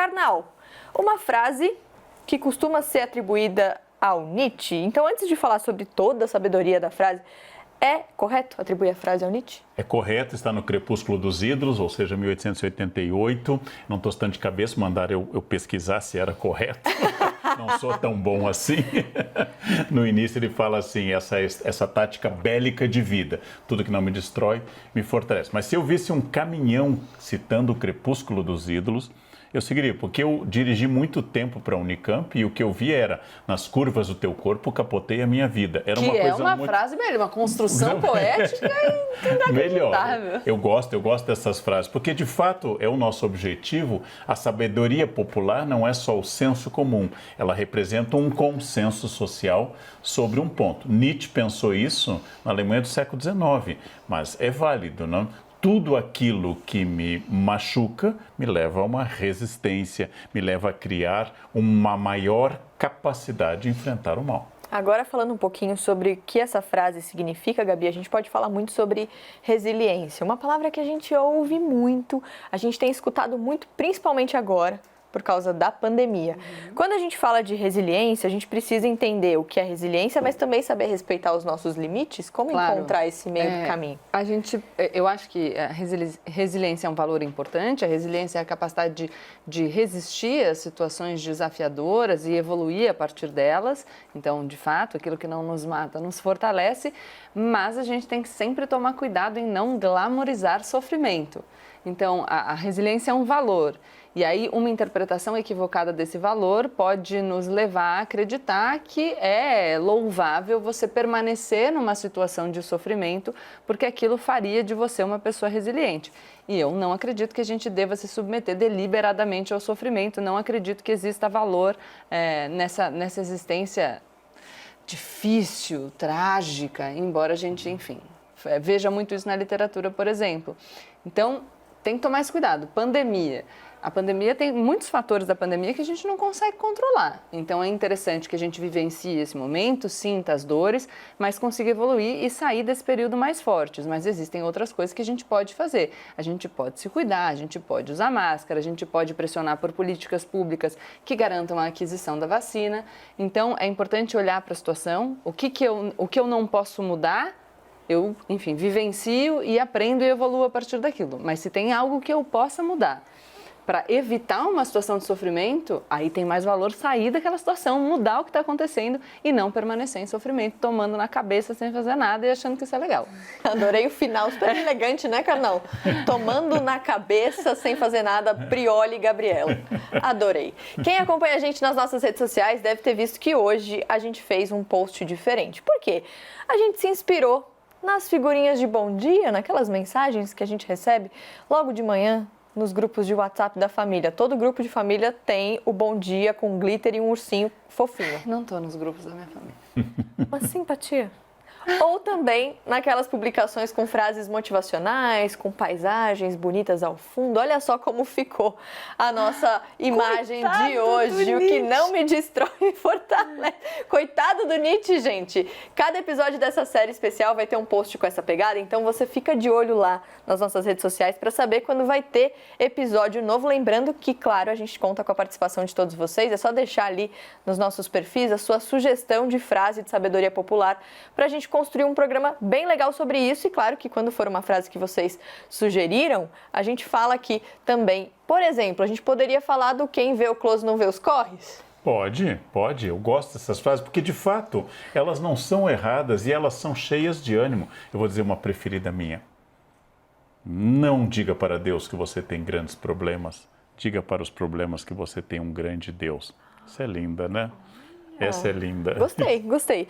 Karnal, uma frase que costuma ser atribuída ao Nietzsche. Então, antes de falar sobre toda a sabedoria da frase, é correto atribuir a frase ao Nietzsche? É correto, está no Crepúsculo dos Ídolos, ou seja, 1888. Não estou tão de cabeça, mandaram eu pesquisar se era correto. Não sou tão bom assim. No início ele fala assim, essa tática bélica de vida. Tudo que não me destrói, me fortalece. Mas se eu visse um caminhão citando o Crepúsculo dos Ídolos, eu seguiria, porque eu dirigi muito tempo para a Unicamp e o que eu vi era, nas curvas do teu corpo, capotei a minha vida. Era uma coisa uma frase melhor, uma construção poética inacreditável. Melhor. Eu gosto dessas frases, porque de fato é o nosso objetivo. A sabedoria popular não é só o senso comum, ela representa um consenso social sobre um ponto. Nietzsche pensou isso na Alemanha do século XIX, mas é válido, não? Tudo aquilo que me machuca me leva a uma resistência, me leva a criar uma maior capacidade de enfrentar o mal. Agora, falando um pouquinho sobre o que essa frase significa, Gabi, a gente pode falar muito sobre resiliência. Uma palavra que a gente ouve muito, a gente tem escutado muito, principalmente agora, por causa da pandemia. Quando a gente fala de resiliência, a gente precisa entender o que é resiliência, mas também saber respeitar os nossos limites. Como encontrar esse meio do caminho? Eu acho que a resiliência é um valor importante. A resiliência é a capacidade de resistir às situações desafiadoras e evoluir a partir delas. Então, de fato, aquilo que não nos mata nos fortalece, mas a gente tem que sempre tomar cuidado em não glamorizar sofrimento. Então, a resiliência é um valor. E aí, uma interpretação equivocada desse valor pode nos levar a acreditar que é louvável você permanecer numa situação de sofrimento, porque aquilo faria de você uma pessoa resiliente. E eu não acredito que a gente deva se submeter deliberadamente ao sofrimento, não acredito que exista valor nessa existência difícil, trágica, embora a gente, enfim, veja muito isso na literatura, por exemplo. Então, tem que tomar esse cuidado. Pandemia. A pandemia tem muitos fatores da pandemia que a gente não consegue controlar. Então, é interessante que a gente vivencie esse momento, sinta as dores, mas consiga evoluir e sair desse período mais fortes. Mas existem outras coisas que a gente pode fazer. A gente pode se cuidar, a gente pode usar máscara, a gente pode pressionar por políticas públicas que garantam a aquisição da vacina. Então, é importante olhar para a situação, o que eu não posso mudar, eu, enfim, vivencio e aprendo e evoluo a partir daquilo. Mas se tem algo que eu possa mudar para evitar uma situação de sofrimento, aí tem mais valor sair daquela situação, mudar o que está acontecendo e não permanecer em sofrimento, tomando na cabeça sem fazer nada e achando que isso é legal. Adorei o final, super elegante, né, Karnal? Tomando na cabeça sem fazer nada, Prioli e Gabriela. Adorei. Quem acompanha a gente nas nossas redes sociais deve ter visto que hoje a gente fez um post diferente. Por quê? A gente se inspirou nas figurinhas de bom dia, naquelas mensagens que a gente recebe logo de manhã, nos grupos de WhatsApp da família. Todo grupo de família tem o bom dia com glitter e um ursinho fofinho. Não tô nos grupos da minha família. Uma simpatia. Ou também naquelas publicações com frases motivacionais, com paisagens bonitas ao fundo. Olha só como ficou a nossa imagem de hoje. O que não me destrói me fortalece. Coitado do Nietzsche, gente. Cada episódio dessa série especial vai ter um post com essa pegada, então você fica de olho lá nas nossas redes sociais para saber quando vai ter episódio novo. Lembrando que, claro, a gente conta com a participação de todos vocês. É só deixar ali nos nossos perfis a sua sugestão de frase de sabedoria popular para a gente construir um programa bem legal sobre isso. E claro que quando for uma frase que vocês sugeriram, a gente fala aqui também. Por exemplo, a gente poderia falar do quem vê o close não vê os corres? Pode. Eu gosto dessas frases porque, de fato, elas não são erradas e elas são cheias de ânimo. Eu vou dizer uma preferida minha. Não diga para Deus que você tem grandes problemas. Diga para os problemas que você tem um grande Deus. Isso é linda, né? Essa é linda. Gostei.